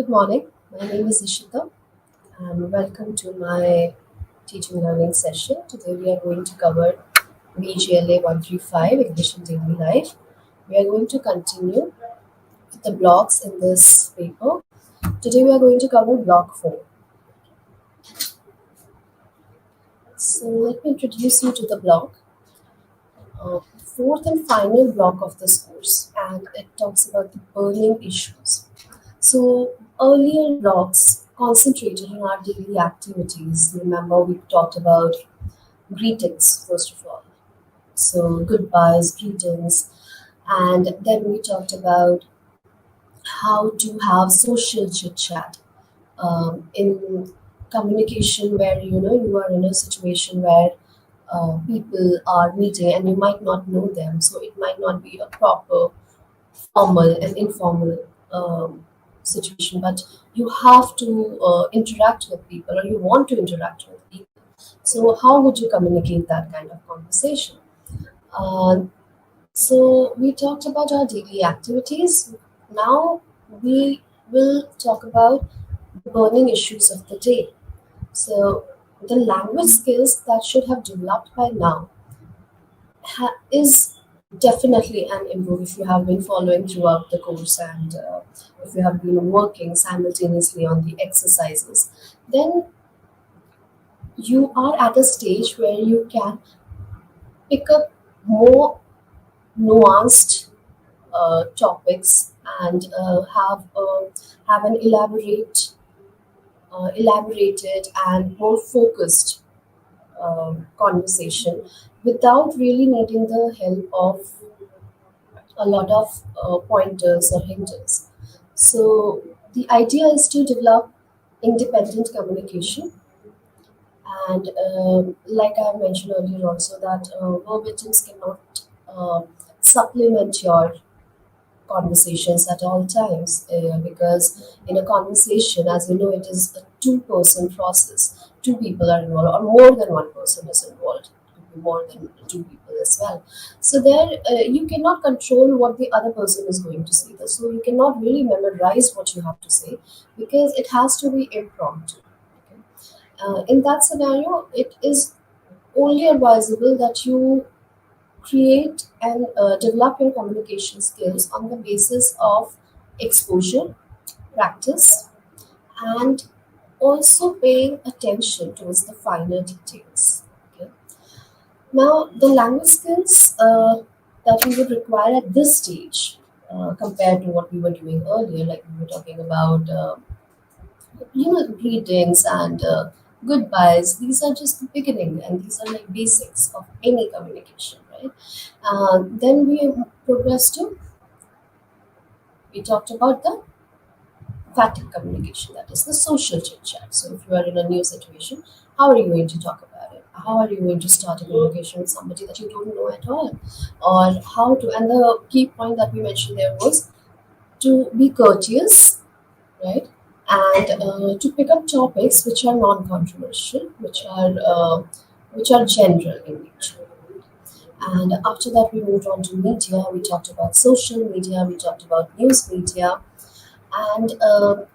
Good morning. My name is Ishita and welcome to my teaching learning session. Today we are going to cover VGLA 135 English in Daily Life. We are going to continue with the blocks in this paper. Today we are going to cover block 4. So let me introduce you to the block. Fourth and final block of this course, and it talks about the burning issues. So earlier blocks concentrated on our daily activities. Remember, we talked about greetings first of all. So goodbyes, greetings, and then we talked about how to have social chit chat in communication where you are in a situation where people are meeting and you might not know them, so it might not be a proper formal and informal situation, but you have to interact with people or you want to interact with people. So, how would you communicate that kind of conversation? Uh, so, we talked about our daily activities. Now, we will talk about the burning issues of the day. So, the language skills that should have developed by now is definitely an improve if you have been following throughout the course and if you have been working simultaneously on the exercises, then you are at a stage where you can pick up more nuanced topics and have an elaborated and more focused conversation without really needing the help of a lot of pointers or hinters. So the idea is to develop independent communication, and like I mentioned earlier, also that verbatims cannot supplement your conversations at all times because in a conversation, as you know, it is a two-person process. Two people are involved, or more than one person is involved. It could be more than two people as well. So there, you cannot control what the other person is going to say. So you cannot really memorize what you have to say because it has to be impromptu. Okay? In that scenario, it is only advisable that you create and develop your communication skills on the basis of exposure, practice, and also paying attention towards the finer details. Okay? Now, the language skills that we would require at this stage compared to what we were doing earlier, like we were talking about greetings and goodbyes, these are just the beginning and these are like basics of any communication, right? Then we progress to, we talked about the fatigue communication, that is the social chit chat. So if you are in a new situation, how are you going to talk about it? How are you going to start a communication with somebody that you don't know at all? Or how to, and the key point that we mentioned there was to be courteous, right? And to pick up topics which are non-controversial, which are general in nature. And after that, we moved on to media. We talked about social media. We talked about news media. And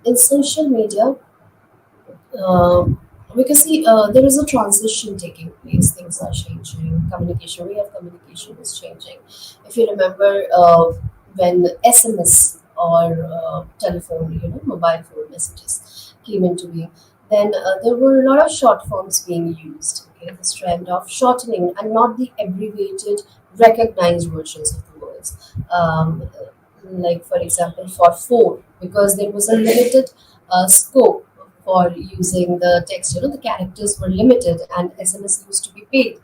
in social media, uh, we can see there is a transition taking place. Things are changing. Communication, way of communication is changing. If you remember, when SMS or telephone, mobile phone messages came into being, then there were a lot of short forms being used. Okay, this trend of shortening and not the abbreviated, recognized versions of the words. Like for example, for phone, because there was a limited scope for using the text. The characters were limited, and SMS used to be paid.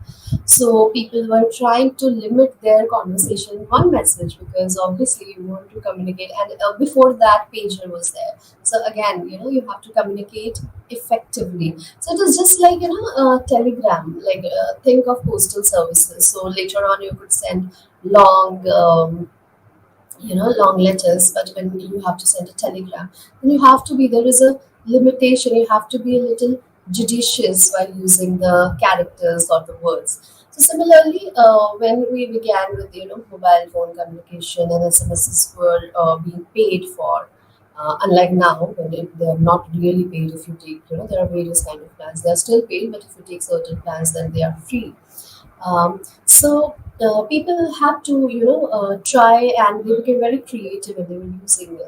So people were trying to limit their conversation in one message because obviously you want to communicate. And before that, pager was there. So again, you have to communicate effectively. So it is just like telegram. Like think of postal services. So later on, you could send long. Long letters, but when you have to send a telegram, then you have to be, there is a limitation, you have to be a little judicious while using the characters or the words. So similarly, when we began with mobile phone communication and SMSs were being paid for, Unlike now, when they are not really paid. If you take, there are various kind of plans. They are still paid, but if you take certain plans, then they are free. So people had to, try, and they became very creative, and they were using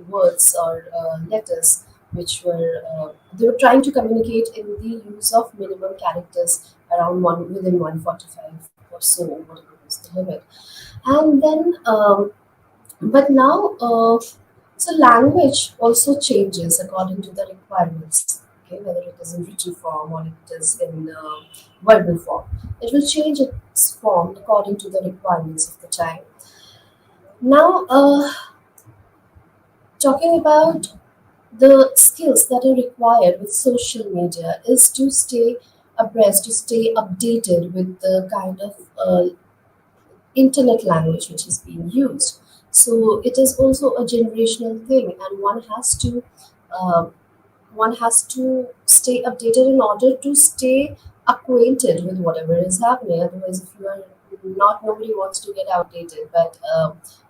words or letters which were they were trying to communicate in the use of minimum characters around one within 145 or so, whatever was the limit. And then, but now, so language also changes according to the requirements. Okay, whether it is in written form or it is in verbal form, it will change its form according to the requirements of the time. Now, talking about the skills that are required with social media is to stay abreast, to stay updated with the kind of internet language which is being used. So it is also a generational thing, and uh, one has to stay updated in order to stay acquainted with whatever is happening. Otherwise, if you are not, nobody wants to get outdated, but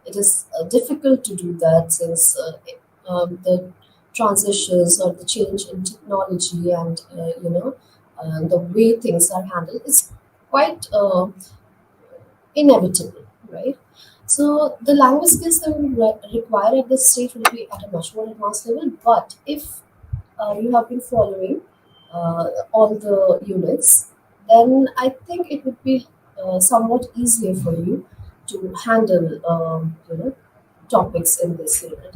it is difficult to do that since the transitions or the change in technology and the way things are handled is quite inevitable, right? So the language skills that we require at this stage will be at a much more advanced level. But if you have been following all the units, then I think it would be somewhat easier for you to handle, topics in this unit.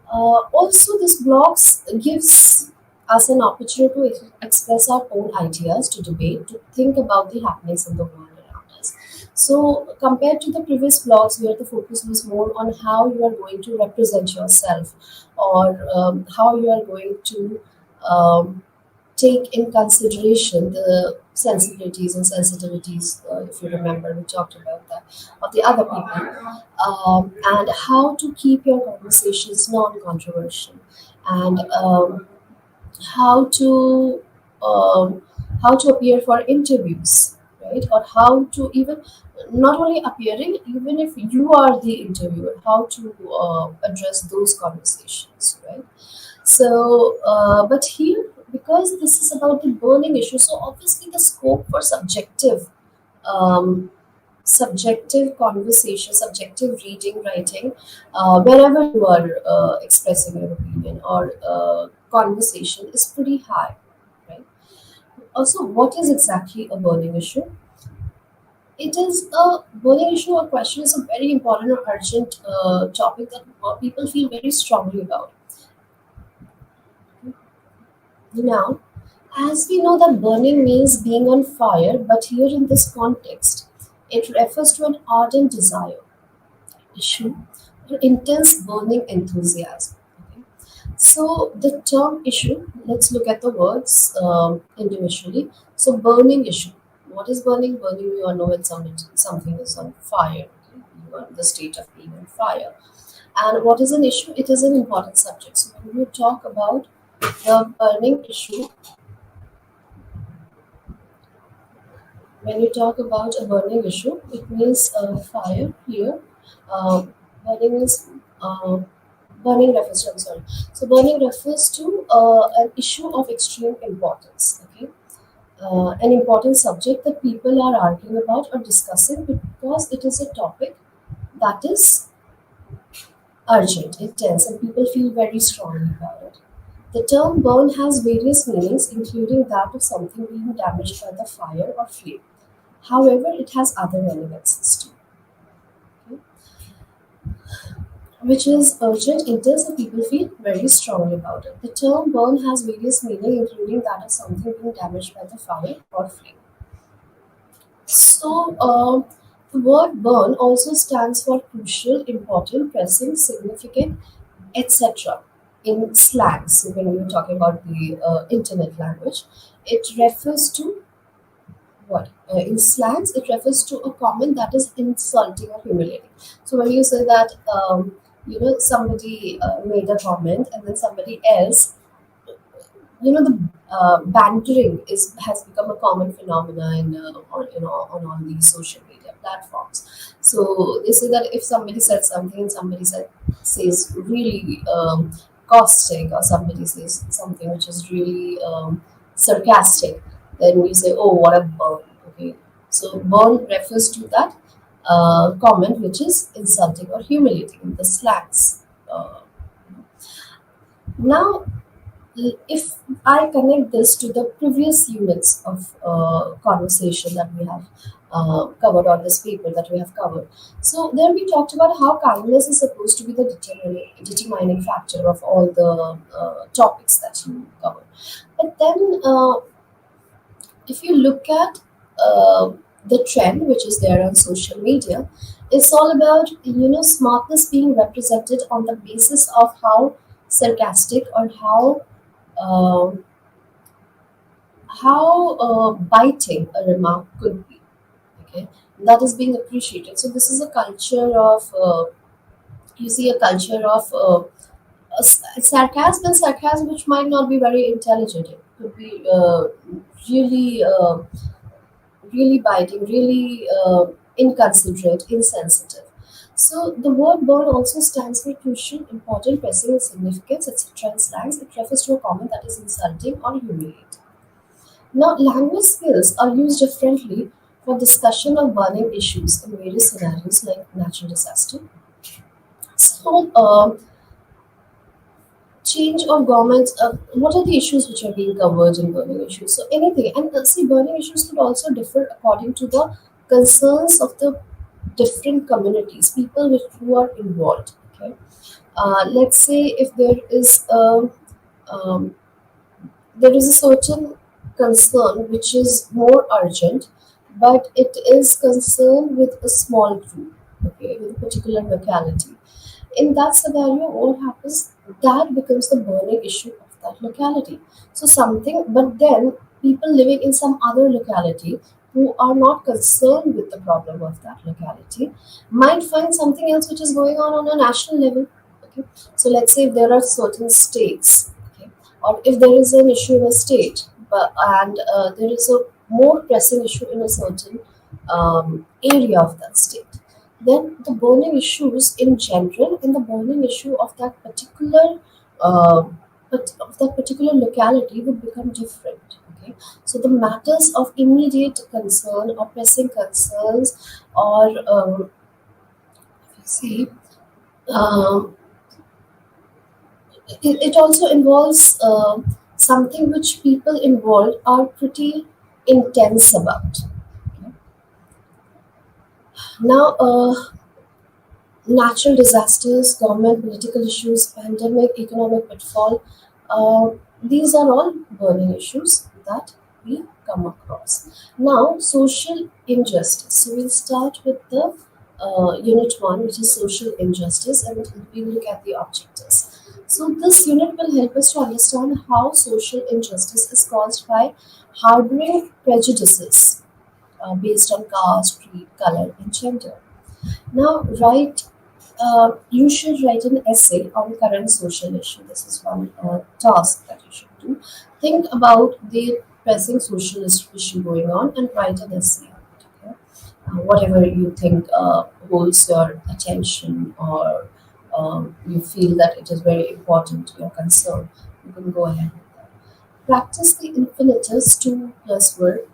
Also, this blogs gives us an opportunity to express our own ideas, to debate, to think about the happenings in the world around us. So, compared to the previous blogs, where the focus was more on how you are going to represent yourself, or how you are going to um, take in consideration the sensibilities and sensitivities, if you remember, we talked about that, of the other people, and how to keep your conversations non-controversial, and how to um, how to appear for interviews, right? Or how to even not only appearing, even if you are the interviewer, how to address those conversations, right? So, but here, because this is about the burning issue, so obviously the scope for um, subjective conversation, subjective reading, writing, wherever you are expressing your opinion or conversation is pretty high, right? Also, what is exactly a burning issue? It is a burning issue or question is a very important or urgent topic that people feel very strongly about. Now, as we know that burning means being on fire, but here in this context, it refers to an ardent desire, issue, or intense burning enthusiasm. Okay? So the term issue, let's look at the words individually. So burning issue. What is burning? Burning, we all know it's something is on fire. Okay? You are in the state of being on fire. And what is an issue? It is an important subject. So when you talk about the burning issue, when you talk about a burning issue, it means fire here. Uh, burning is burning refers to, I'm sorry. So burning refers to an issue of extreme importance. Okay, an important subject that people are arguing about or discussing because it is a topic that is urgent, intense, and people feel very strongly about it. The term burn has various meanings, including that of something being damaged by the fire or flame. However, it has other relevance too, okay, which is urgent, intense, and people feel very strongly about it. The term burn has various meanings, including that of something being damaged by the fire or flame. So, the word burn also stands for crucial, important, pressing, significant, etc. in slang. So, when we are talking about the internet language, it refers to what? In slangs, it refers to a comment that is insulting or humiliating. So when you say that, somebody made a comment and then somebody else, the bantering is has become a common phenomena in on all these social media platforms. So they say that if somebody says something and says really caustic, or somebody says something which is really sarcastic, then we say, oh, what a burn. Okay, so burn refers to that comment which is insulting or humiliating in the slangs. Now, if I connect this to the previous units of conversation that we have covered, or this paper that we have covered, so then we talked about how kindness is supposed to be the determining factor of all the topics that you covered. But then, if you look at the trend which is there on social media, it's all about smartness being represented on the basis of how sarcastic, or uh, how biting a remark could be. Okay, that is being appreciated. So this is a culture of you see a culture of sarcasm, and sarcasm which might not be very intelligent. It could be really really biting, really inconsiderate, insensitive. So the word burn also stands for crucial, important, pressing, and significance, etc. in slangs. It refers to a comment that is insulting or humiliating. Now, language skills are used differently for discussion of burning issues in various scenarios like natural disaster. So, change of government, what are the issues which are being covered in burning issues? So, anything. And see, burning issues could also differ according to the concerns of the different communities, people who are involved. Okay. Let's say if um, there is a certain concern which is more urgent, but it is concerned with a small group, okay, with a particular locality. In that scenario, what happens? That becomes the burning issue of that locality. So something, but then people living in some other locality who are not concerned with the problem of that locality might find something else which is going on a national level. Okay, so let's say if there are certain states, okay, or if there is an issue in a state, but and there is a more pressing issue in a certain area of that state, then the burning issues in general and the burning issue of that particular uh, of that particular locality would become different. Okay, so the matters of immediate concern or pressing concerns, or see um, it also involves something which people involved are pretty intense about. Okay. Now, natural disasters, government, political issues, pandemic, economic pitfall, these are all burning issues that we come across. Now, social injustice. So we'll start with the unit one, which is social injustice, and we'll look at the objectives. So this unit will help us to understand how social injustice is caused by harboring prejudices based on caste, creed, color, and gender. Now, you should write an essay on current social issue. This is one task that you should do. Think about the pressing social issue going on and write an essay on it. Okay? Whatever you think holds your attention, or you feel that it is very important to your concern, you can go ahead with that. Practice the infinitus, to plus word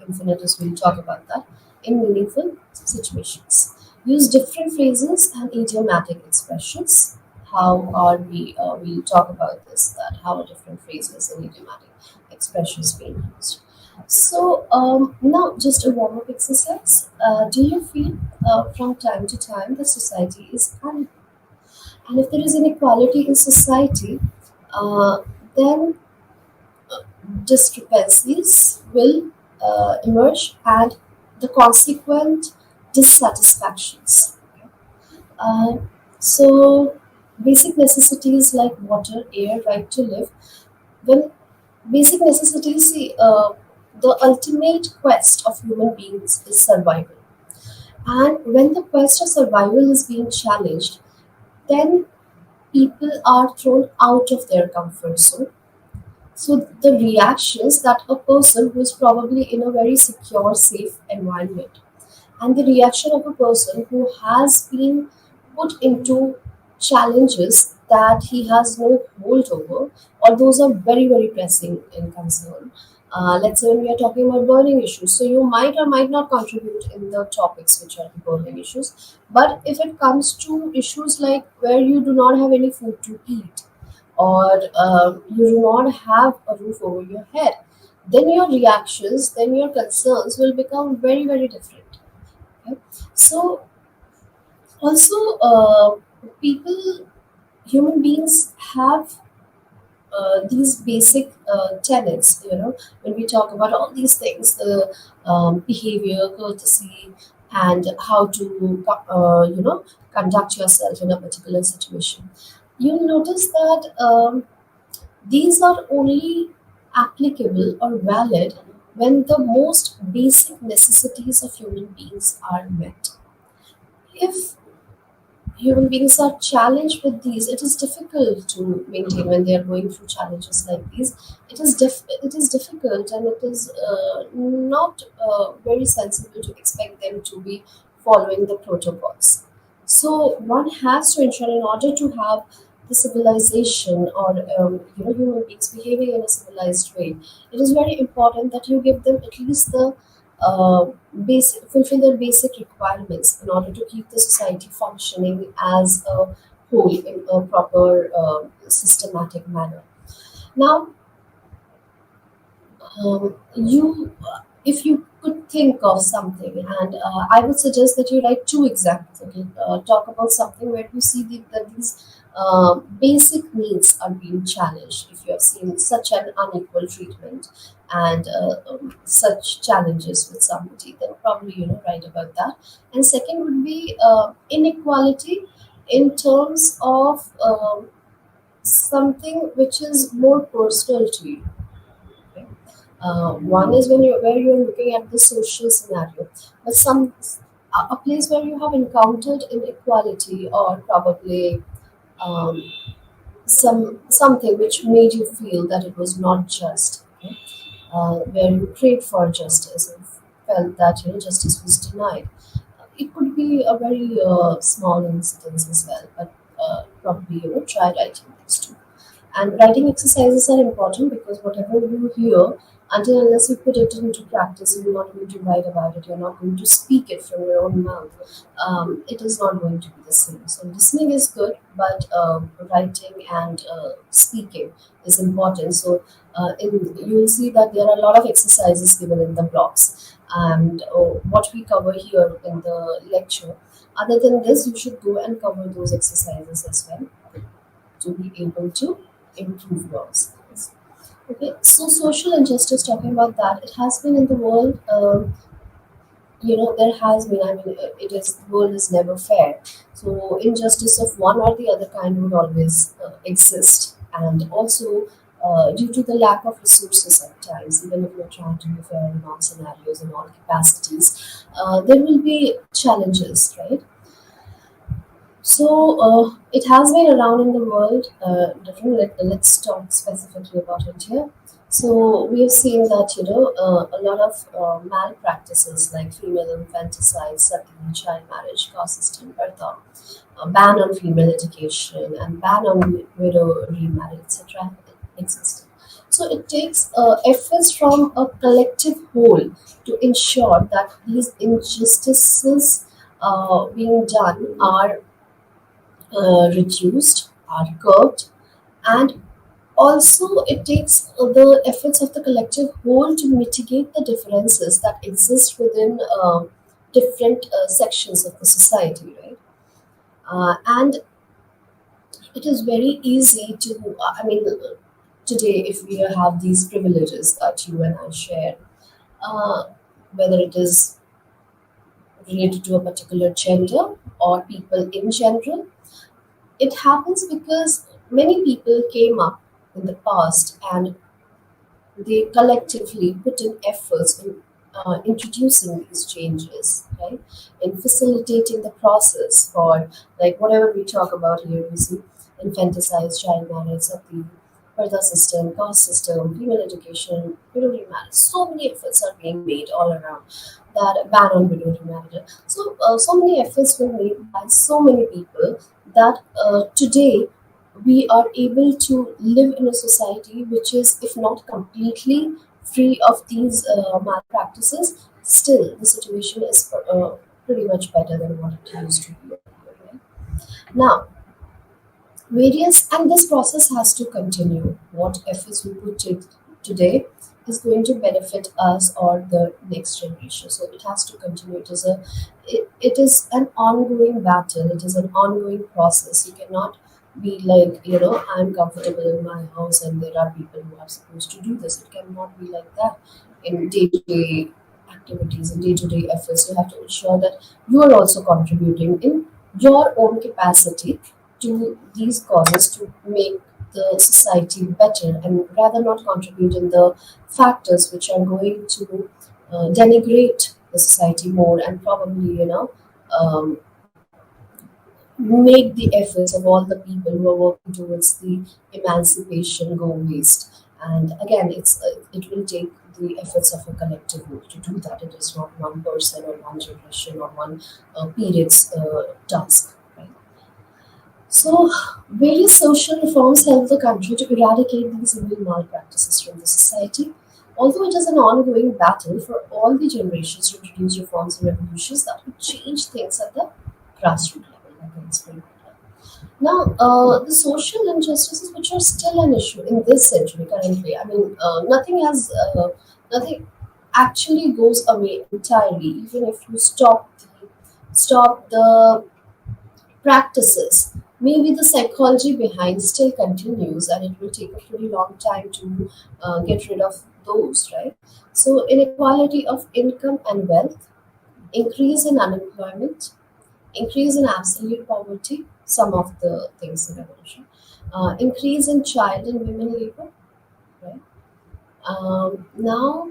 infinitus, we'll talk about that, in meaningful situations. Use different phrases and idiomatic expressions. How are we, we'll talk about this, that how are different phrases and idiomatic expressions being used. So now just a warm-up exercise. Do you feel from time to time that society is unequal? And if there is inequality in society, then discrepancies will emerge, and the consequent dissatisfactions. Uh, so, basic necessities like water, air, right to live. When basic necessities, see, the ultimate quest of human beings is survival. And when the quest of survival is being challenged, then people are thrown out of their comfort zone. So the reactions that a person who is probably in a very secure, safe environment and the reaction of a person who has been put into challenges that he has no hold over, or those are very, very pressing in concern. Let's say when we are talking about burning issues, so you might or might not contribute in the topics which are the burning issues. But if it comes to issues like where you do not have any food to eat, or you do not have a roof over your head, then your reactions, then your concerns will become very, very different. Okay? So, also, people, human beings have these basic tenets, when we talk about all these things, the behavior, courtesy, and how to, conduct yourself in a particular situation. You'll notice that these are only applicable or valid when the most basic necessities of human beings are met. If human beings are challenged with these, it is difficult to maintain when they are going through challenges like these. It is difficult, and it is not very sensible to expect them to be following the protocols. So one has to ensure, in order to have the civilization, or human beings behaving in a civilized way, it is very important that you give them at least the uh, fulfill their basic requirements in order to keep the society functioning as a whole in a proper systematic manner. Now, you if you could think of something, and I would suggest that you write two examples. Okay, talk about something where you see that these basic needs are being challenged. If you have seen such an unequal treatment and such challenges with somebody, then probably write about that. And second would be inequality in terms of something which is more personal to you. Okay? One is when you where you're looking at the social scenario, but a place where you have encountered inequality, or probably um, something which made you feel that it was not just. Okay? Where you prayed for justice and felt that justice was denied. It could be a very small incidence as well, but probably try writing these too. And writing exercises are important because whatever you hear, until unless you put it into practice, you're not going to write about it, you're not going to speak it from your own mouth, it is not going to be the same. So, listening is good, but writing and speaking is important. So, you will see that there are a lot of exercises given in the blocks, and what we cover here in the lecture. Other than this, you should go and cover those exercises as well to be able to improve your skills. Okay, so social injustice, talking about that, it has been in the world. There has been. I mean, it is the world is never fair. So injustice of one or the other kind would always exist, and also due to the lack of resources at times, even if you're trying to be fair in all scenarios and all capacities, there will be challenges, right? So it has been around in the world. Different. Let's talk specifically about it here. So we have seen that a lot of malpractices like female infanticide, sati, child marriage, caste system, birtha, ban on female education, and ban on widow remarriage, etc. exist. So it takes efforts from a collective whole to ensure that these injustices being done are reduced, are curbed, and also it takes the efforts of the collective whole to mitigate the differences that exist within different sections of the society, right? And it is very easy to, today, if we have these privileges that you and I share, uh, whether it is related to a particular gender or people in general, it happens because many people came up in the past and they collectively put in efforts in introducing these changes, right? In facilitating the process for, like, whatever we talk about here, you see, infanticide, child marriage, sati, Parda system, caste system, female education, widow remarriage. So many efforts are being made all around that ban on widow remarriage. So many efforts were made by so many people that today we are able to live in a society which is, if not completely free of these malpractices, still the situation is pretty much better than what it used to be. Right? Now, various and this process has to continue. What efforts we put in today is going to benefit us or the next generation. So it has to continue. It is an ongoing battle. It is an ongoing process. You cannot be like, I'm comfortable in my house and there are people who are supposed to do this. It cannot be like that in day-to-day activities and day-to-day efforts. You have to ensure that you are also contributing in your own capacity to these causes to make the society better and rather not contribute in the factors which are going to denigrate the society more and probably um, make the efforts of all the people who are working towards the emancipation go waste. And again, it will take the efforts of a collective whole to do that. It is not one person or one generation or one period's task. Right? So, various social reforms help the country to eradicate these evil malpractices from the society. Although it is an ongoing battle for all the generations to introduce reforms and revolutions that would change things at the grassroots level, like I explained earlier. Now, the social injustices which are still an issue in this century currently, I mean, nothing actually goes away entirely, even if you stop the practices. Maybe the psychology behind still continues, and it will take a pretty long time to get rid of those, right? So, inequality of income and wealth, increase in unemployment, increase in absolute poverty, some of the things that I mentioned, increase in child and women labor, right? Now,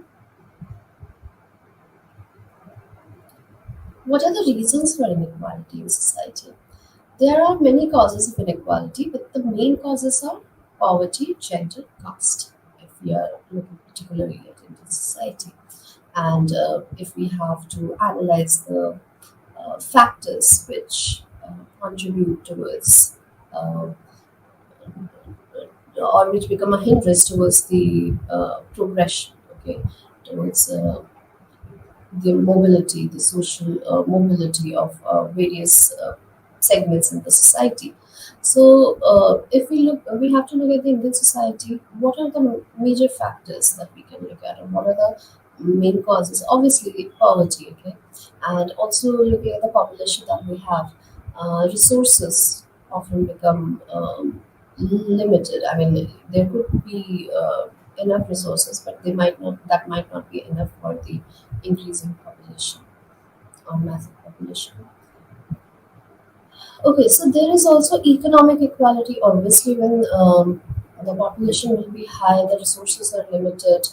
what are the reasons for inequality in society? There are many causes of inequality, but the main causes are poverty, gender, caste, if we are looking particularly at Indian society. And if we have to analyze the factors which contribute towards uh, or which become a hindrance towards the progression, okay, towards the mobility, the social mobility of various segments in the society. So, if we look, we have to look at the Indian society. What are the major factors that we can look at, and what are the main causes? Obviously, poverty, okay, and also looking at the population that we have, resources often become limited. I mean, there could be enough resources, but they might not. That might not be enough for the increasing population or massive population. Okay, so there is also economic equality. Obviously, when the population will be high, the resources are limited,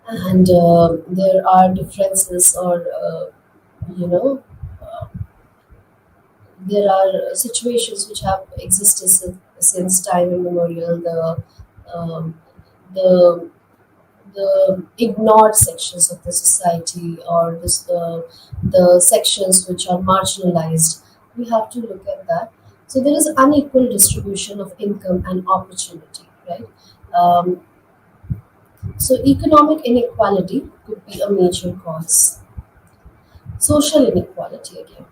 and there are differences, or you know, uh, there are situations which have existed since time immemorial. Um, the the ignored sections of the society, or the sections which are marginalized, we have to look at that. So there is unequal distribution of income and opportunity, right? um, so economic inequality could be a major cause. Social inequality again.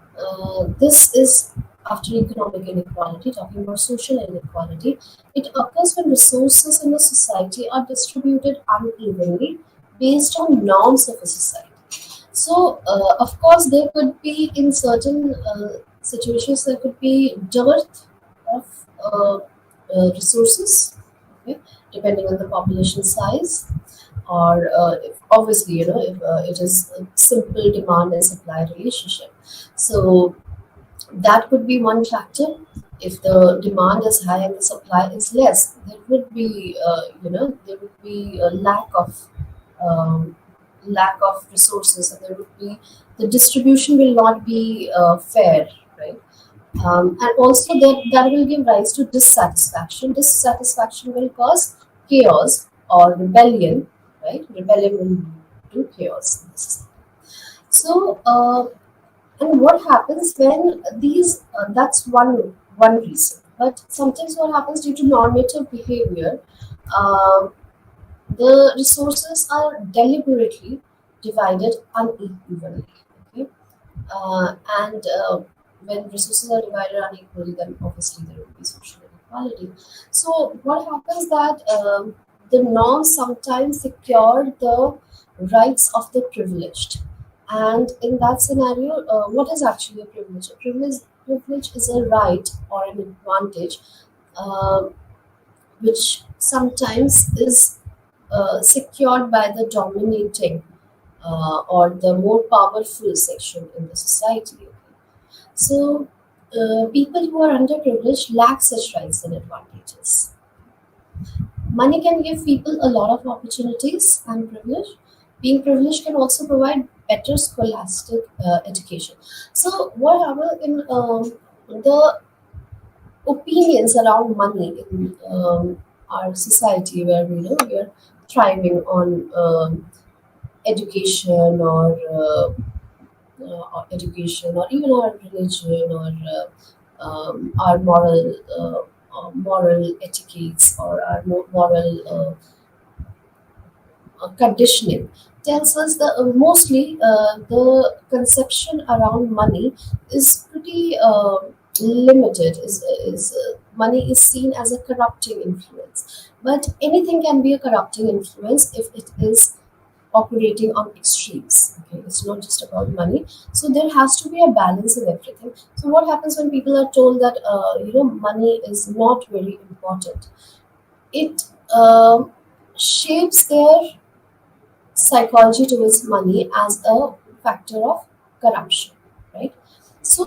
This is after economic inequality, talking about social inequality. It occurs when resources in a society are distributed unevenly based on norms of a society. So, of course, there could be in certain situations there could be dearth of resources, okay, depending on the population size, or if, obviously, if it is a simple demand and supply relationship. So that could be one factor. If the demand is high and the supply is less, there would be there would be a um, lack of resources, and there would be the distribution will not be fair, right? And also that will give rise to dissatisfaction. Dissatisfaction will cause chaos or rebellion, right? Rebellion will lead to chaos. So, and what happens when these? That's one reason. But sometimes what happens due to normative behavior, um, the resources are deliberately divided unequally. Okay, and when resources are divided unequally, then obviously there will be social inequality. So what happens that the norms sometimes secure the rights of the privileged, and in that scenario, what is actually a privilege? Privilege is a right or an advantage, uh, which sometimes is secured by the dominating or the more powerful section in the society. So, people who are underprivileged lack such rights and advantages. Money can give people a lot of opportunities and privilege. Being privileged can also provide better scholastic education. So, what happens in the opinions around money in our society, where we are thriving on education education or even our religion or our moral etiquettes or our moral conditioning tells us that mostly the conception around money is pretty limited. Is money is seen as a corrupting influence, but anything can be a corrupting influence if it is operating on extremes. Okay, it's not just about money. So there has to be a balance in everything. So what happens when people are told that money is not very important? It shapes their psychology towards money as a factor of corruption, right? So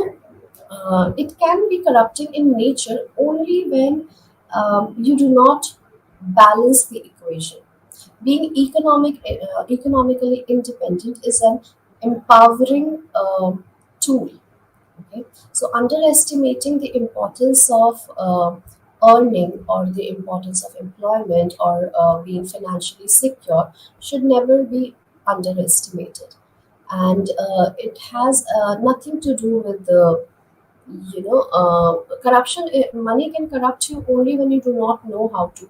it can be corrupting in nature only when you do not balance the equation. Being economically independent is an empowering tool. Okay, so underestimating the importance of earning or the importance of employment or being financially secure should never be underestimated, and it has nothing to do with the corruption. Money can corrupt you only when you do not know how to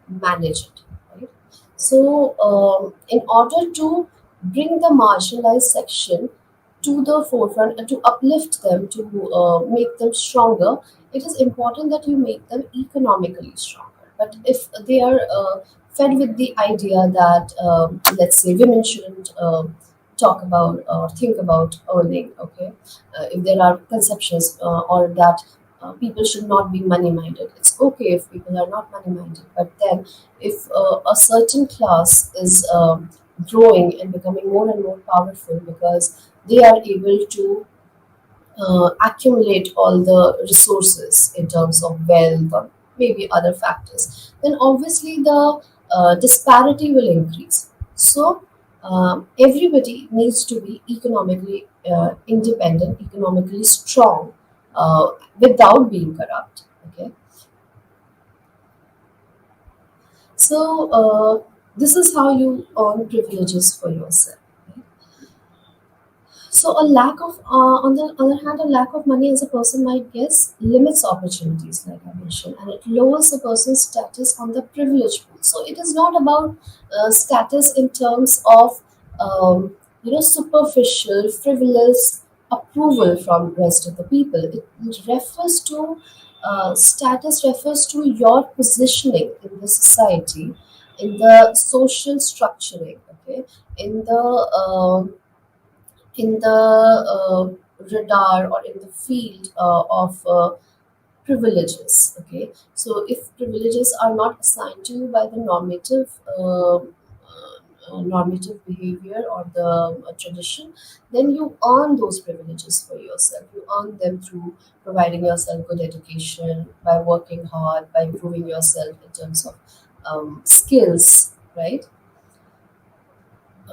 manage it, right? So in order to bring the marginalized section to the forefront and to uplift them, to make them stronger, it is important that you make them economically stronger. But if they are fed with the idea that, let's say, women shouldn't talk about or think about earning, okay, if there are conceptions or that people should not be money minded, it's okay if people are not money minded. But then, if a certain class is growing and becoming more and more powerful because they are able to accumulate all the resources in terms of wealth or maybe other factors, then obviously the disparity will increase. So everybody needs to be economically independent, economically strong, without being corrupt. Okay, so this is how you earn privileges for yourself. Right? So on the other hand, a lack of money as a person might guess limits opportunities, like I mentioned, and it lowers a person's status on the privilege pool. So it is not about status in terms of superficial, frivolous approval from rest of the people. It refers to status refers to your positioning in the society, in the social structuring. Okay, in the radar or in the field of privileges. Okay, so if privileges are not assigned to you by the normative behavior or the tradition, then you earn those privileges for yourself. You earn them through providing yourself good education, by working hard, by improving yourself in terms of skills, right?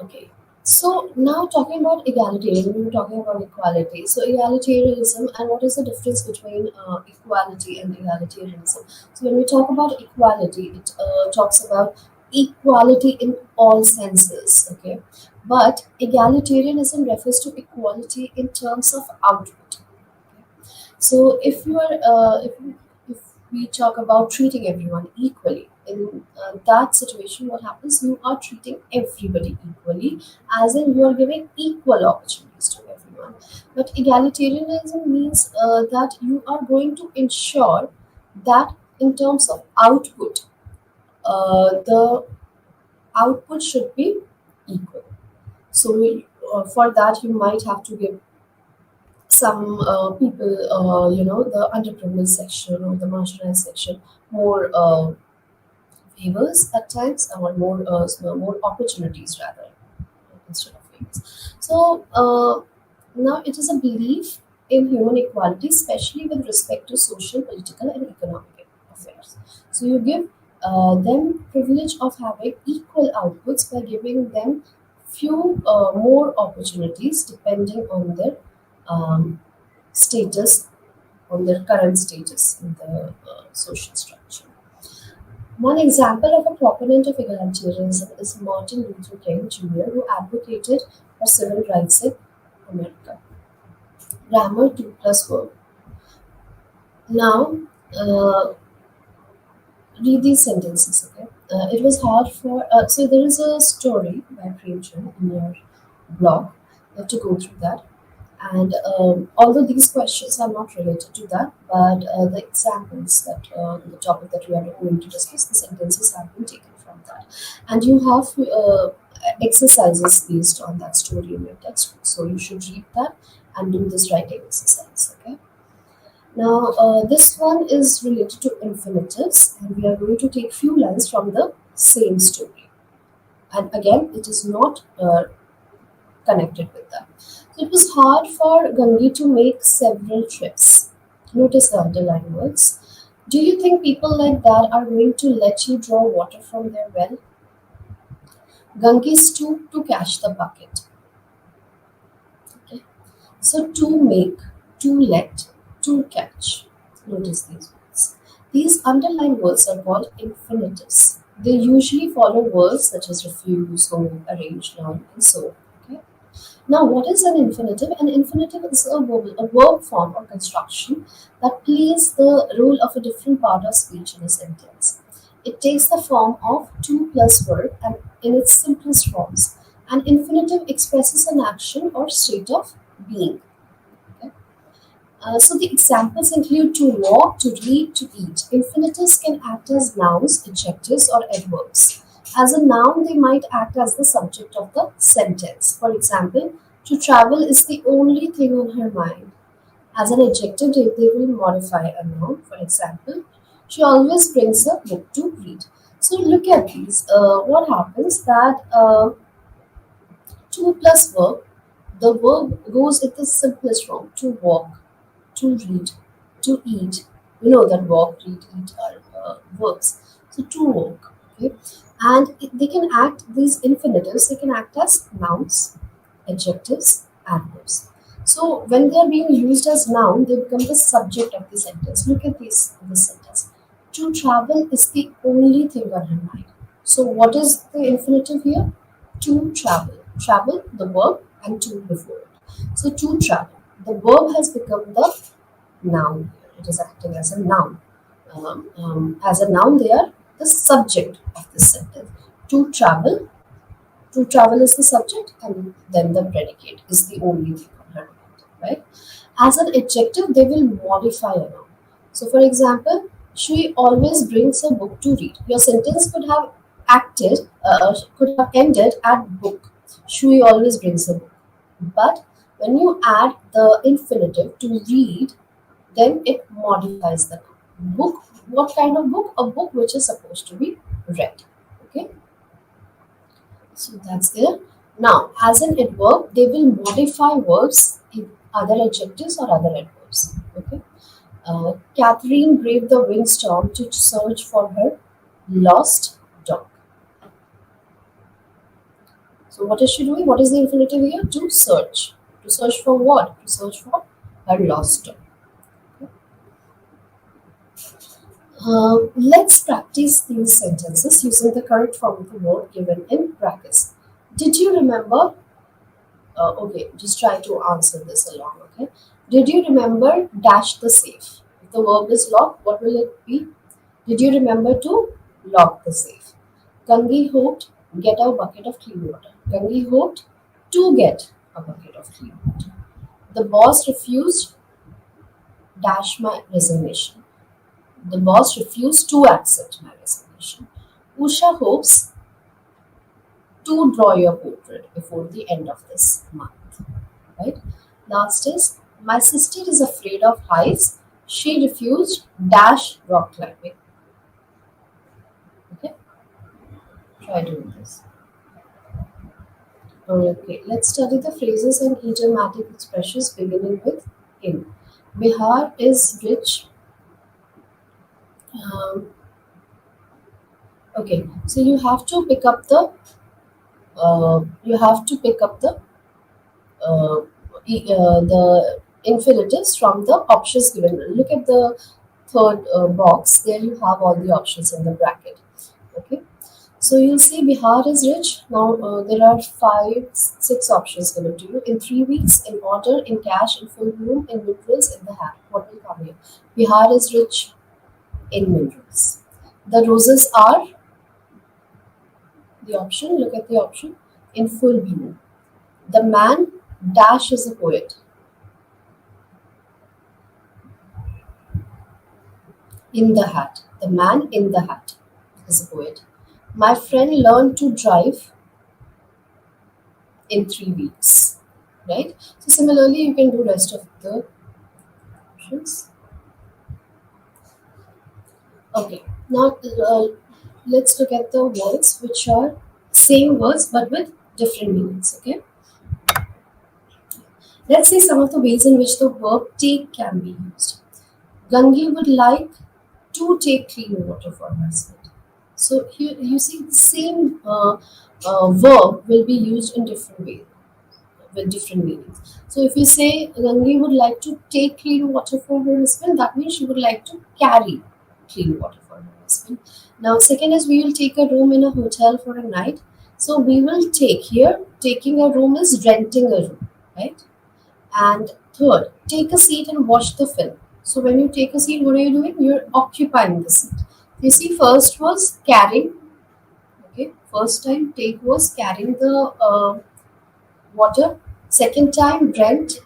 Okay. So now talking about egalitarian, we were talking about equality. So egalitarianism, and what is the difference between equality and egalitarianism? So when we talk about equality, it talks about equality in all senses. Okay, but egalitarianism refers to equality in terms of output. So if we talk about treating everyone equally, in that situation, what happens? You are treating everybody equally, as in you are giving equal opportunities to everyone. But egalitarianism means that you are going to ensure that in terms of output, the output should be equal. So for that, you might have to give some people, the underprivileged section or the marginalized section, more favors at times, or more opportunities rather, instead of favors. So now it is a belief in human equality, especially with respect to social, political, and economic affairs. So you give them privilege of having equal outputs by giving them few more opportunities depending on their um, status, on their current status in the social structure. One example of a proponent of egalitarianism is Martin Luther King Jr., who advocated for civil rights in America. Grammar 2 plus verb. Now, uh, read these sentences, okay? It was hard for. So, there is a story by Premchand in your blog. You have to go through that. And although these questions are not related to that, but the examples that the topic that we are going to discuss, the sentences have been taken from that, and you have exercises based on that story in your textbook. So you should read that and do this writing exercise. Okay. Now this one is related to infinitives, and we are going to take few lines from the same story. And again, it is not connected with that. So it was hard for Gangi to make several trips. Notice the underlying words. Do you think people like that are going to let you draw water from their well? Gangi stooped to catch the bucket. Okay. So to make, to let, to catch. Notice these words. These underlying words are called infinitives. They usually follow words such as refuse, hope, arrange, learn, and so on. Okay. Now, what is an infinitive? An infinitive is a verb form or construction that plays the role of a different part of speech in a sentence. It takes the form of to plus verb and in its simplest forms. An infinitive expresses an action or state of being. Okay? So the examples include to walk, to read, to eat. Infinitives can act as nouns, adjectives, or adverbs. As a noun, they might act as the subject of the sentence. For example, to travel is the only thing on her mind. As an adjective, they will modify a noun. For example, she always brings a book to read. So look at these. What happens that to plus verb, the verb goes in the simplest form: to walk, to read, to eat. You know that walk, read, eat are verbs. So to walk, okay, and they can act, these infinitives. They can act as nouns, adjectives, adverbs. So when they are being used as noun, they become the subject of the sentence. Look at this sentence. To travel is the only thing on her mind. So what is the infinitive here? To travel. Travel, the verb, and to before it. So to travel. The verb has become the noun here. It is acting as a noun. As a noun, they are the subject of this sentence. To travel, to travel is the subject, and then the predicate is the only thing on her mind, right? As an adjective, they will modify a noun. So, for example, she always brings a book to read. Your sentence could have ended at book. She always brings a book. But when you add the infinitive to read, then it modifies the noun. Book. What kind of book? A book which is supposed to be read. Okay. So that's there. Now, as an adverb, they will modify verbs in other adjectives or other adverbs. Okay. Catherine braved the windstorm to search for her lost dog. So what is she doing? What is the infinitive here? To search. To search for what? To search for her lost dog. Let's practice these sentences using the correct form of the word given in brackets. Did you remember? Okay, just try to answer this along. Okay. Did you remember dash the safe? If the verb is lock, what will it be? Did you remember to lock the safe? Gangi hoped get a bucket of clean water. Gangi hoped to get a bucket of clean water. The boss refused dash my resignation. The boss refused to accept my resignation. Usha hopes to draw your portrait before the end of this month. Right? Last is my sister is afraid of heights. She refused dash rock climbing. Okay, try doing this. Okay, let's study the phrases and idiomatic expressions beginning with in. Bihar is rich. Um, okay, so you have to pick up uh, the infinitives from the options given. Look at the third box. There you have all the options in the bracket. Okay. So you'll see Bihar is rich. Now there are five, six options given to you. In 3 weeks, in order, in cash, in full bloom, in minerals, in the hat. What will come here? Bihar is rich in minerals. The roses are the option. Look at the option. In full bloom. The man dash is a poet. In the hat. The man in the hat is a poet. My friend learned to drive in 3 weeks. Right? So similarly, you can do rest of the options. Okay. Now let's look at the words which are same words but with different meanings. Okay. Let's see some of the ways in which the verb take can be used. Gangi would like to take clean water for herself. So here you see the same verb will be used in different ways with different meanings. So if you say Gangi would like to take clean water for her husband, that means she would like to carry clean water for her husband. Now, second is we will take a room in a hotel for a night. So we will take here, taking a room is renting a room, right? And third, take a seat and watch the film. So when you take a seat, what are you doing? You're occupying the seat. You see, first was carrying. Okay, first time take was carrying the water. Second time rent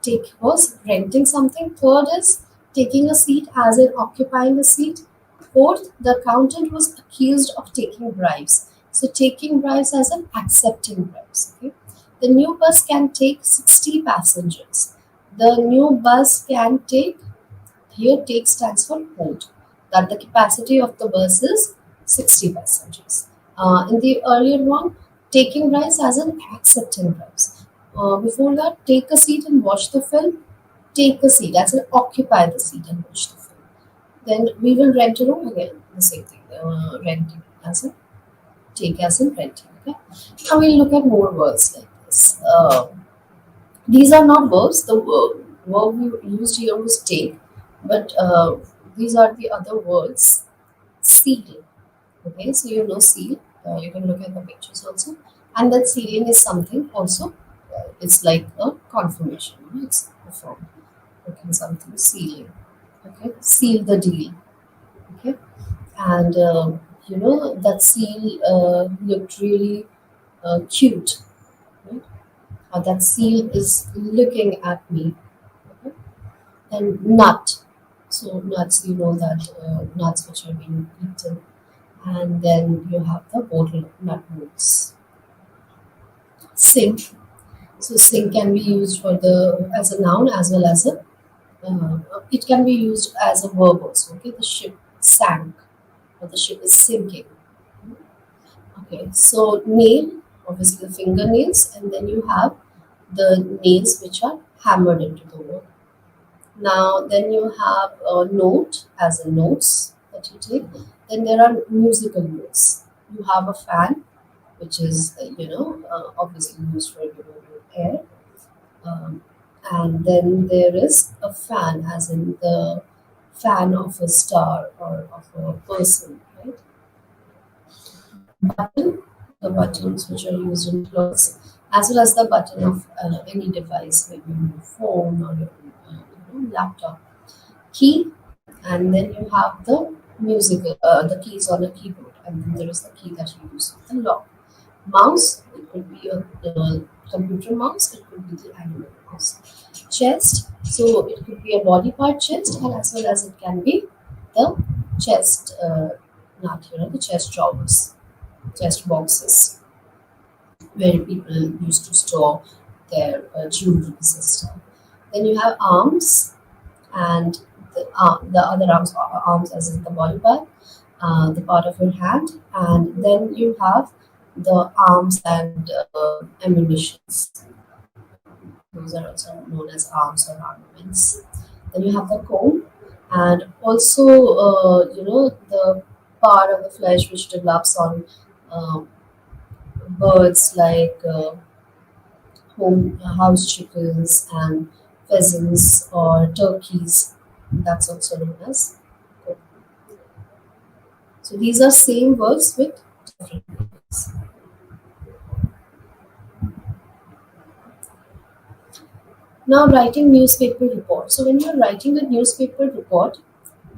take was renting something. Third is taking a seat as in occupying a seat. Fourth, the accountant was accused of taking bribes. So taking bribes as in accepting bribes. Okay. The new bus can take 60 passengers. The new bus can take here take stands for hold. That the capacity of the bus is 60 passengers. In the earlier one, taking bribes as in accepting bribes. Before that, take a seat and watch the film. Take a seat as in occupy the seat and watch the film. Then we will rent a room again. The same thing. Renting as in take as in renting. Okay. Now we'll look at more words like this. These are not verbs. The verb we used here was take, but these are the other words. Seal. Okay, so you know seal. You can look at the pictures also, and that sealing is something also. It's like a confirmation. It's performed. Okay, something sealing. Okay, seal the deal. Okay, and that seal looked really cute. Right? That seal is looking at me. Okay? And nut. So nuts, you know that nuts which are being eaten, and then you have the bottle nut roots. Sink. So sink can be used for the as a noun as well as a uh, it can be used as a verb also. Okay, the ship sank or the ship is sinking. Okay, so nail, obviously the fingernails, and then you have the nails which are hammered into the wall. Now, then you have a note as a notes that you take. Then there are musical notes. You have a fan, which is obviously used for human air. Um, and then there is a fan, as in the fan of a star or of a person, right? Button, the buttons which are used in clothes, as well as the button of any device, maybe your phone or your laptop. Key, and then you have the musical, the keys on a keyboard, and then there is the key that you use with the lock. Mouse, it could be a computer mouse, it could be the animal mouse. Chest, so it could be a body part chest, and as well as it can be the chest nut, the chest drawers, chest boxes, where people used to store their jewelry and stuff. Then you have arms, and the other arms as in the body part, the part of your hand, and then you have the arms and ammunitions. Those are also known as arms or armaments. Then you have the comb, and also the part of the flesh which develops on um, birds like home house chickens and pheasants or turkeys. That's also known as comb. So these are same words with different meanings. Now, writing newspaper report. So when you're writing a newspaper report,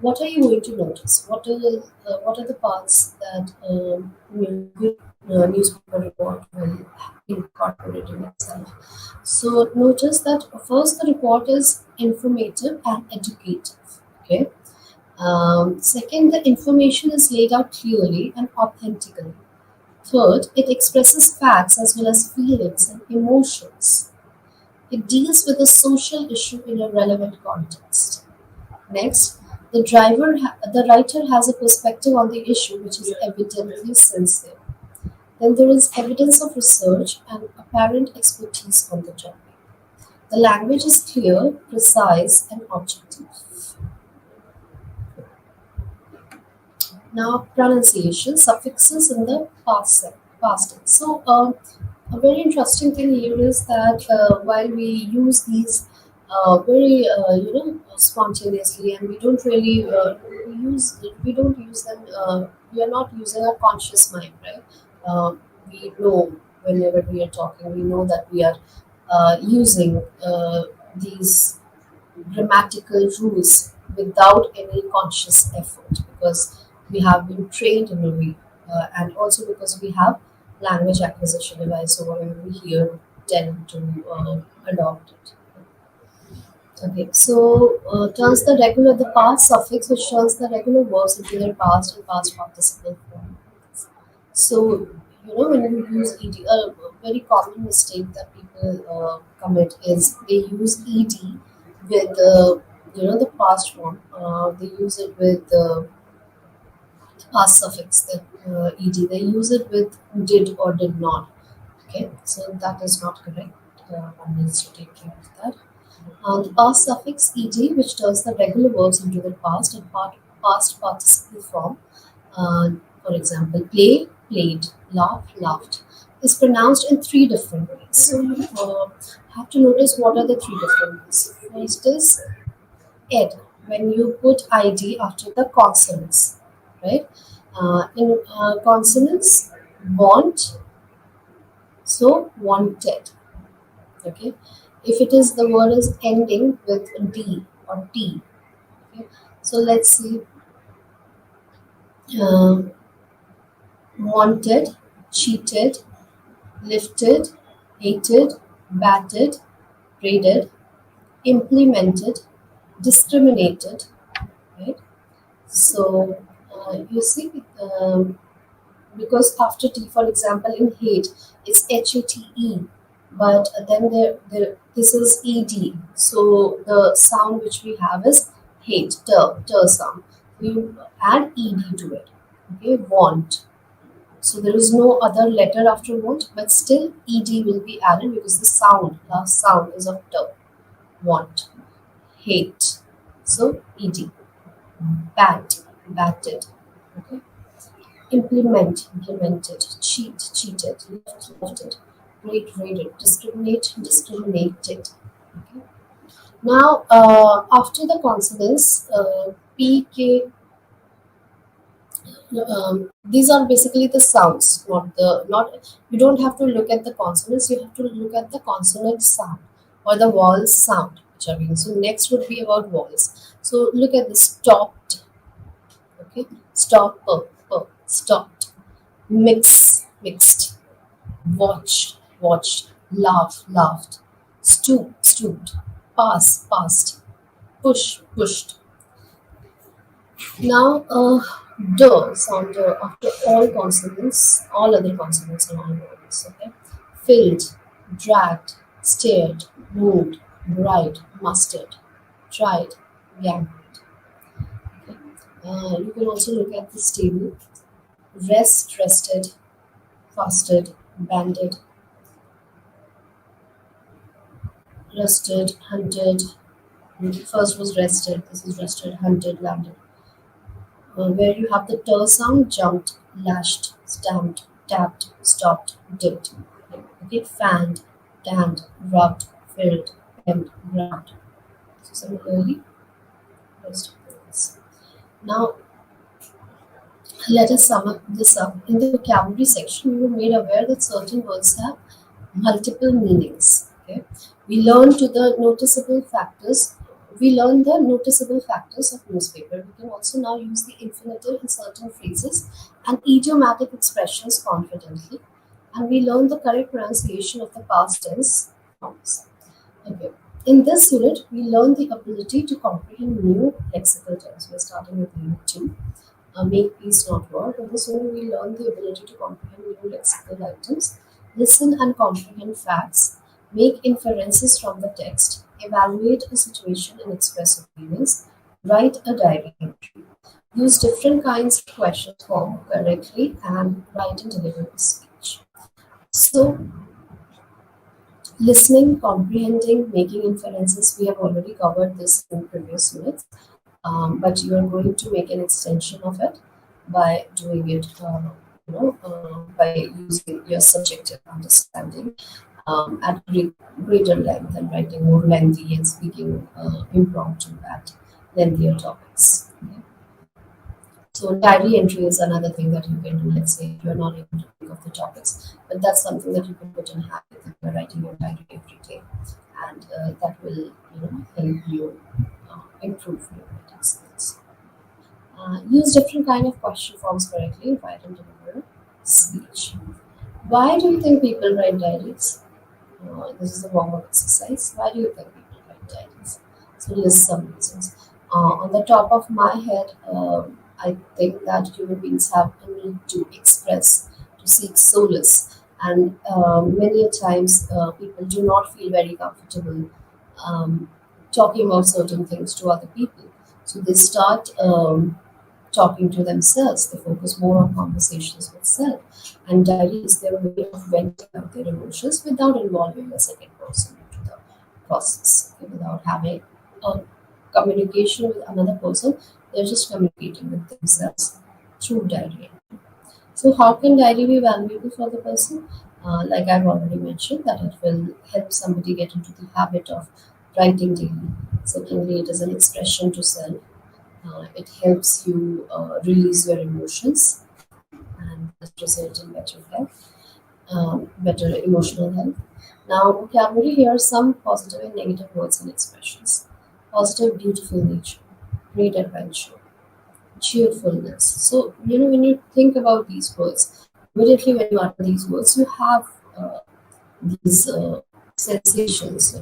what are you going to notice? What are the parts that good newspaper report will incorporate in itself? So notice that first the report is informative and educative. Okay. Second, the information is laid out clearly and authentically. Third, it expresses facts as well as feelings and emotions. It deals with a social issue in a relevant context. Next, the writer has a perspective on the issue which is evidently sincere. Then there is evidence of research and apparent expertise on the topic. The language is clear, precise, and objective. Now, pronunciation, suffixes in the past tense. So, a very interesting thing here is that while we use these very spontaneously, and we don't use them. We are not using our conscious mind, right? We know whenever we are talking, we know that we are using these grammatical rules without any conscious effort, because we have been trained in a way, and also because we have language acquisition device, so whatever we hear we tend to adopt it. Okay, so turns the past suffix, which turns the regular verbs into their past and past participle form. So, when you use ed, a very common mistake that people commit is they use ed with the past form. They use it with the past suffix, the ed. They use it with did or did not. Okay, so that is not correct. One needs to take care of that. The past suffix ed, which turns the regular verbs into the past and past participle form. Uh, for example, play, played, laugh, laughed, is pronounced in three different ways. So you have to notice what are the three different ways. First is ed, when you put id after the consonants, right? In consonants, want, so wanted. Okay, if it is the word is ending with d or t. Okay, so let's see. Um, Wanted, cheated, lifted, hated, batted, braided, implemented, discriminated, right? So you see, because after T, for example, in hate, it's HATE, but then this is ED. So the sound which we have is hate, ter sound. You add ED to it. Okay, want. So there is no other letter after want, but still ed will be added because the last sound is of ter. Want, hate. So ed, bat, batted. Okay. implemented, cheated, lefted, rated, discriminated. Okay. Now, after the consonants, P, K, these are basically the sounds, not. You don't have to look at the consonants. You have to look at the consonant sound or the vowel sound which are being. So next would be about vowels. So look at the stopped. Okay, stop, stopped, mixed, watched, laughed, stooped, passed, pushed. Now, D sound after all consonants, all other consonants and all vowels. Okay, filled, dragged, stared, moved, bright, mustard, tried, gambled. Okay. You can also look at this table: rested, fasted, banded, rusted, hunted. First was rested. This is rested, hunted, landed. Where you have the ter sound: jumped, lashed, stamped, tapped, stopped, dipped. Okay, fanned, tanned, rubbed, filled, hemmed, grabbed. So similarly, rest of the words. Now let us sum up this up. In the vocabulary section, we were made aware that certain words have multiple meanings. Okay, we learn to the noticeable factors. We learn the noticeable factors of newspaper. We can also now use the infinitive in certain phrases and idiomatic expressions confidently. And we learn the correct pronunciation of the past tense forms. Okay. In this unit, we learn the ability to comprehend new lexical terms. We're starting with unit 2. Make peace not war. In this unit, we learn the ability to comprehend new lexical items, listen and comprehend facts, make inferences from the text, evaluate a situation and express opinions, write a diary entry, use different kinds of questions form correctly, and write and deliver a speech. So, listening, comprehending, making inferences, we have already covered this in previous units, but you are going to make an extension of it by doing it, by using your subjective understanding at greater length and writing more lengthy and speaking impromptu at lengthier topics. Okay. So diary entry is another thing that you can do. Let's say if you're not able to think of the topics, but that's something that you can put in habit if you're writing your diary every day, and that will help you improve your writing skills. Use different kind of question forms correctly. Write and deliver speech. Why do you think people write diaries? This is a warm-up exercise. Why do you think people write diaries? So list some reasons. On the top of my head, I think that human beings have a need to express, to seek solace, and many a times people do not feel very comfortable um, talking about certain things to other people. So they start talking to themselves. They focus more on conversations with self. And diary is their way of venting out their emotions without involving a second person into the process, okay, without having a communication with another person. They're just communicating with themselves through diary. So, how can diary be valuable for the person? Like I've already mentioned, that it will help somebody get into the habit of writing daily. Secondly, it is an expression to self. It helps you release your emotions and this result in better health, better emotional health. Now, vocabulary here are some positive and negative words and expressions. Positive, beautiful nature, great adventure, cheerfulness. So, when you think about these words, immediately when you utter these words, you have these sensations,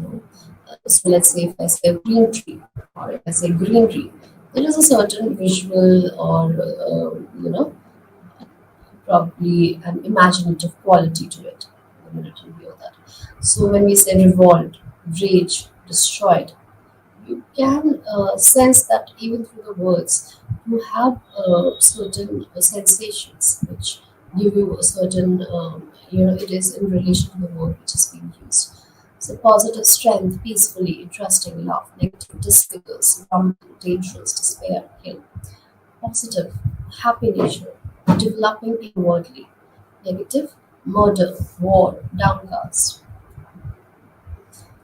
So, let's say if I say green tree or if I say greenery, there is a certain visual or, probably an imaginative quality to it the minute you hear that. So when we say revolt, rage, destroyed, you can sense that even through the words, you have certain sensations which give you a certain, it is in relation to the word which is being used. So positive strength, peacefully, interesting, love, negative, disfigures, wrong, dangerous, despair, kill. Positive, happy nature, developing inwardly. Negative, murder, war, downcast.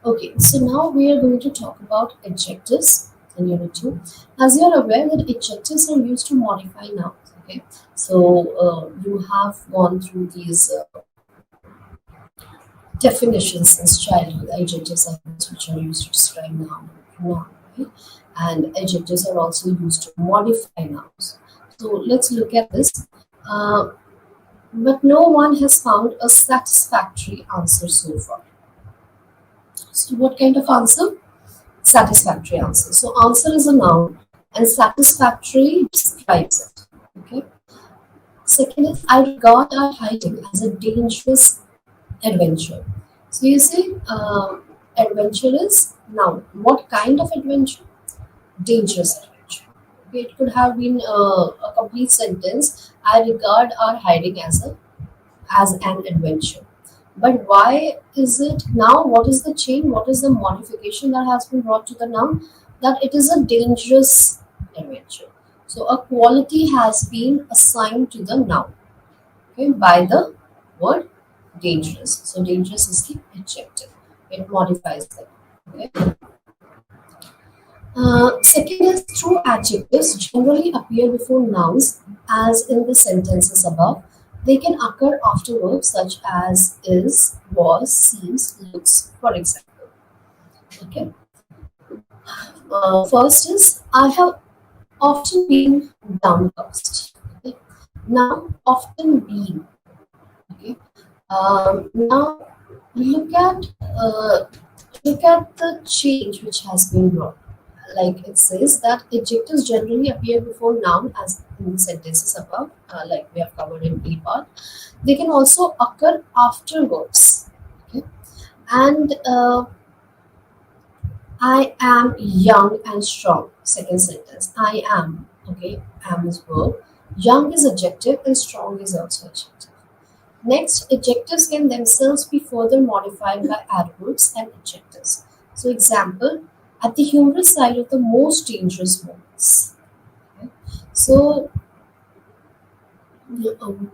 Okay, so now we are going to talk about adjectives in Unit 2. As you are aware that adjectives are used to modify nouns. Okay, so you have gone through these definitions since childhood. Adjectives are words which are used to describe noun, right? And adjectives are also used to modify nouns. So let's look at this. Uh, but no one has found a satisfactory answer so far. So what kind of answer? Satisfactory answer. So answer is a noun and satisfactory describes it. Okay. Second is I regard our hiding as a dangerous adventure. So you see, adventure is noun. What kind of adventure? Dangerous adventure. Okay, it could have been a complete sentence. I regard our hiding as an adventure. But why is it now? What is the change? What is the modification that has been brought to the noun? That it is a dangerous adventure. So a quality has been assigned to the noun, okay, by the word dangerous. So dangerous is the adjective. It modifies them. Okay. Second is true adjectives generally appear before nouns as in the sentences above. They can occur after verbs such as is, was, seems, looks, for example. Okay. First is I have often been downcast. Okay. Now, often been. Okay. Now, look at uh, look at the change which has been brought. Like it says that adjectives generally appear before noun as in the sentences above, like we have covered in B part. They can also occur after verbs. Okay? And I am young and strong. Second sentence. I am. Okay. Am is verb. Young is adjective and strong is also adjective. Next, adjectives can themselves be further modified by adverbs and adjectives. So, example, at the humorous side of the most dangerous moments. Okay. So, um,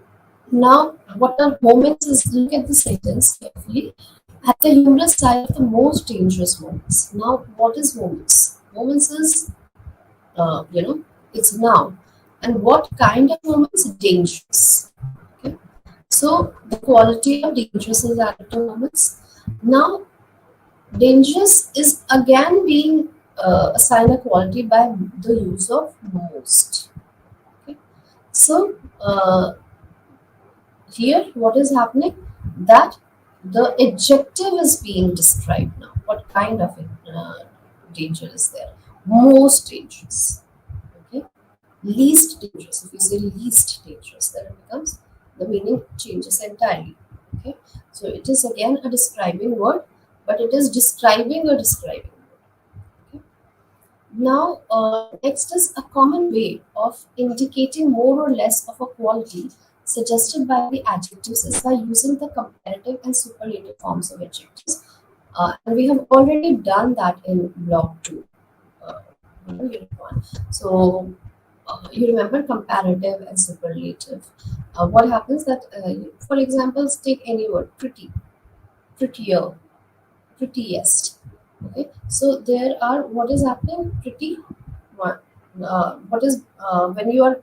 now what are moments is look at the sentence carefully. At the humorous side of the most dangerous moments. Now, what is moments? Moments is, it's a noun. And what kind of moments? Dangerous. Okay. So the quality of dangerous is added to moments. Now, dangerous is again being assigned a quality by the use of most. Okay. So here, what is happening? That the adjective is being described now. What kind of danger is there? Most dangerous. Okay. Least dangerous. If you say least dangerous, then it becomes the meaning changes entirely. Okay, so it is again a describing word, but it is describing a describing word. Okay. Now, next is a common way of indicating more or less of a quality suggested by the adjectives is by using the comparative and superlative forms of adjectives. And we have already done that in block 2, uh, unit 1. So, you remember comparative and superlative. What happens that, for example, take any word, pretty, prettier, prettiest. Okay, so there are what is happening, pretty. What what is when you are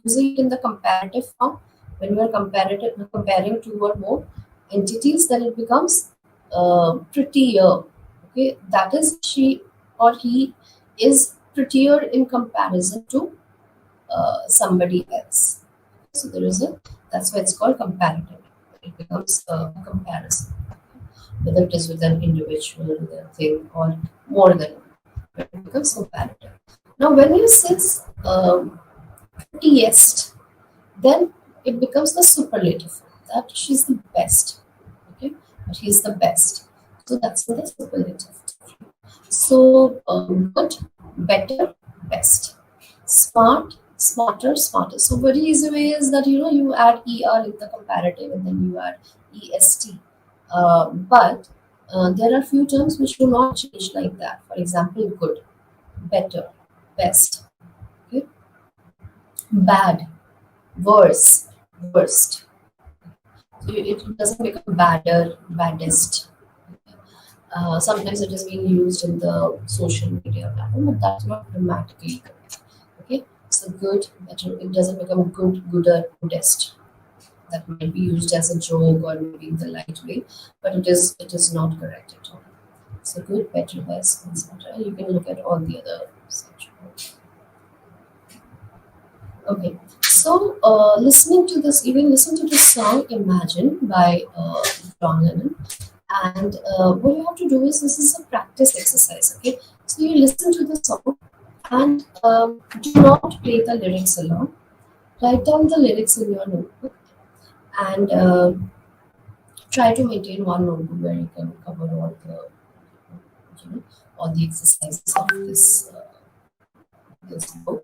using it in the comparative form, when you are comparing two or more entities, then it becomes prettier. Okay, that is she or he is prettier in comparison to somebody else. So there is a that's why it's called comparative. It becomes a comparison, whether it is with an individual, with a thing, or more than one. It becomes comparative. Now, when you say prettiest, then it becomes the superlative form, that she's the best. Okay, but he's the best. So that's the superlative. So good, better, best. Smart, smarter, smarter. So very easy way is that you add er in the comparative and then you add est. But there are few terms which do not change like that. For example, good, better, best, okay? Bad. Worse, worst. So it doesn't become badder, baddest. Sometimes it is being used in the social media platform, but that's not grammatically correct. Okay, so good, better. It doesn't become good, gooder, goodest. That might be used as a joke or maybe in the light way, but it is not correct at all. So good, better, best, etc. You can look at all the other sections. Okay, so listening to this, you can listen to this song "Imagine" by John Lennon, and what you have to do is this is a practice exercise. Okay, so you listen to the song and do not play the lyrics along. Write down the lyrics in your notebook and try to maintain one notebook where you can cover you know, all the exercises of this book.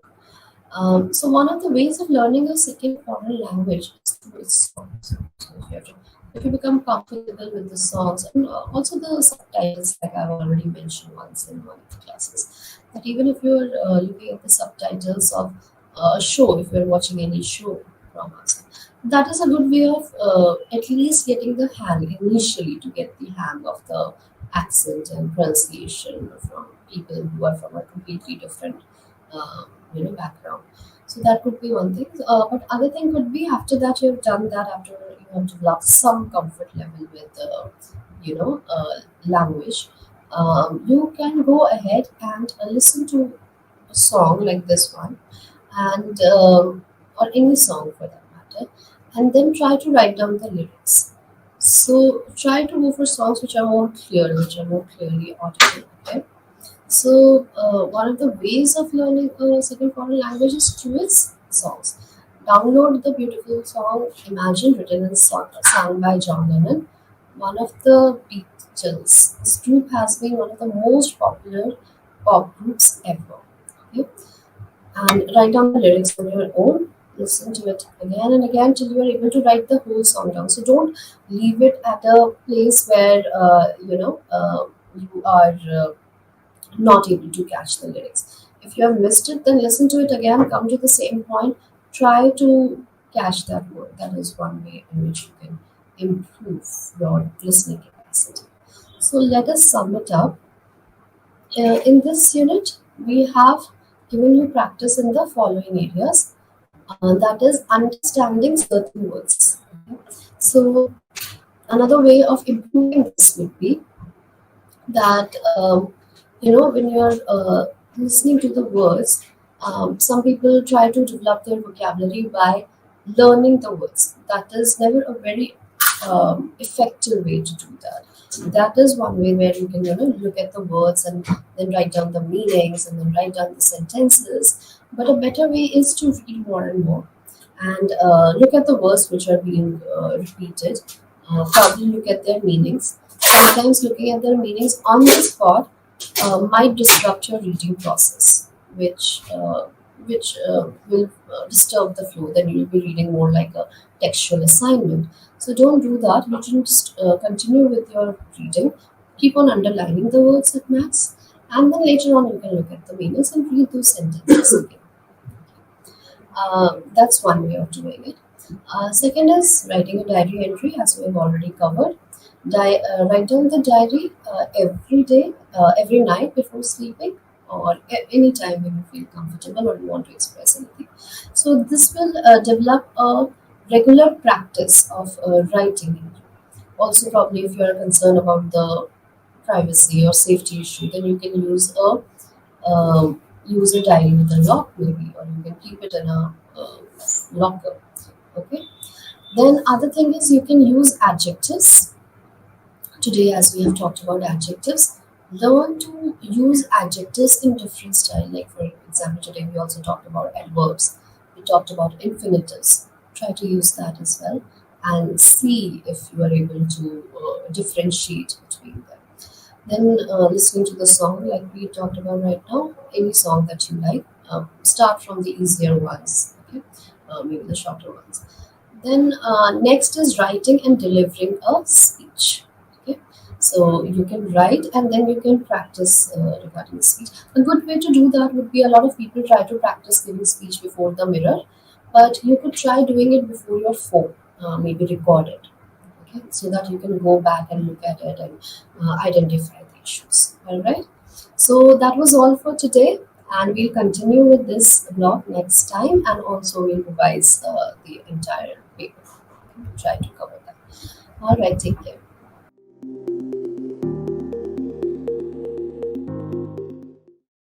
So one of the ways of learning a second foreign language is through its songs. So if you become comfortable with the songs and also the subtitles, like I've already mentioned once in one of the classes, that even if you're looking at the subtitles of a show, if you're watching any show from us, that is a good way of at least getting the hang initially to get the hang of the accent and pronunciation from people who are from a completely different background. So that could be one thing. But other thing could be after that you've done that, after you have developed some comfort level with language, you can go ahead and listen to a song like this one, and or any song for that matter, and then try to write down the lyrics. So try to go for songs which are more clear, which are more clearly audible. Okay, so, one of the ways of learning a second foreign language is through its songs. Download the beautiful song "Imagine," written and sung by John Lennon, one of the Beatles. This group has been one of the most popular pop groups ever. Okay? And write down the lyrics on your own. Listen to it again and again till you are able to write the whole song down. So don't leave it at a place where you are not able to catch the lyrics. If you have missed it, then listen to it again, come to the same point, try to catch that word. That is one way in which you can improve your listening capacity. So let us sum it up. In this unit, we have given you practice in the following areas. That is understanding certain words. So another way of improving this would be that when you're listening to the words, some people try to develop their vocabulary by learning the words. That is never a very effective way to do that. That is one way where you can look at the words and then write down the meanings and then write down the sentences. But a better way is to read more and more and look at the words which are being repeated. Probably look at their meanings. Sometimes looking at their meanings on the spot might disrupt your reading process, which will disturb the flow. Then you'll be reading more like a textual assignment. So don't do that. You can just continue with your reading. Keep on underlining the words at max, and then later on you can look at the meanings and read those sentences again. That's one way of doing it. Second is writing a diary entry, as we have already covered. Write down the diary every day, every night before sleeping, or any time when you feel comfortable or you want to express anything. So this will develop a regular practice of writing. Also, probably if you are concerned about the privacy or safety issue, then you can use a diary with a lock maybe, or you can keep it in a locker. Okay. Then other thing is you can use adjectives. Today, as we have talked about adjectives, learn to use adjectives in different style. Like for example, today we also talked about adverbs. We talked about infinitives. Try to use that as well, and see if you are able to differentiate between them. Then listening to the song, like we talked about right now, any song that you like, start from the easier ones, okay, maybe the shorter ones. Then next is writing and delivering a speech. Okay, so you can write and then you can practice regarding speech. A good way to do that would be a lot of people try to practice giving speech before the mirror, but you could try doing it before your phone, maybe record it, okay, so that you can go back and look at it and identify the issues. All right. So that was all for today, and we'll continue with this blog next time, and also we'll revise the entire paper. Try to cover that. All right. Take care.